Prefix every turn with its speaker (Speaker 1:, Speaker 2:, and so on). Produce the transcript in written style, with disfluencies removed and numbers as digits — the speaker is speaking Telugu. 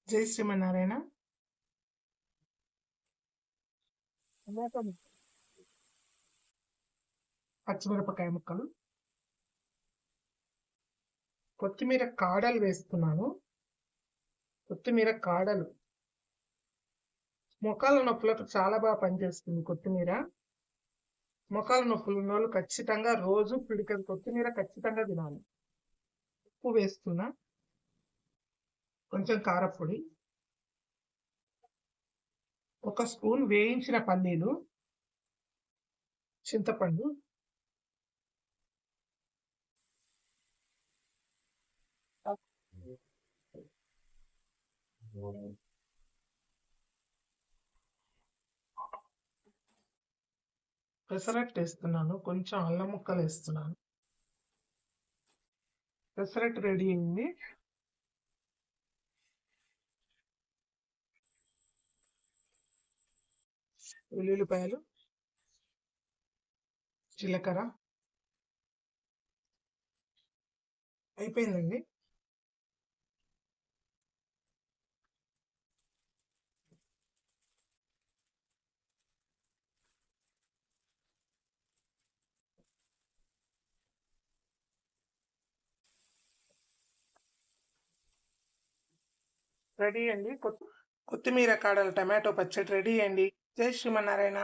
Speaker 1: జై శ్రీమన్నారాయణ. పచ్చిమిరపకాయ ముక్కలు, కొత్తిమీర కాడలు వేస్తున్నాను. కొత్తిమీర కాడలు మొకాల నొప్పులకు చాలా బాగా పనిచేస్తుంది. కొత్తిమీర మొకాల నొప్పులు ఉన్న వాళ్ళు ఖచ్చితంగా రోజు పిడికెడు కొత్తిమీర ఖచ్చితంగా తినాలి. ఉప్పు వేస్తున్నా, కొంచెం కారపొడి, 1 స్పూన్ వేయించిన పల్లీలు, చింతపండు, పెసరట్టు వేస్తున్నాను, కొంచెం అల్లం ముక్కలు వేస్తున్నాను. పెసరట్టు రెడీ అయింది. ఉల్లిపాయలు, జీలకర్ర అయిపోయిందండి. రెడీ అండి. కొత్తిమీర కాడల టమాటో పచ్చడి రెడీ అండి. జై శ్రీమన్నారాయణ.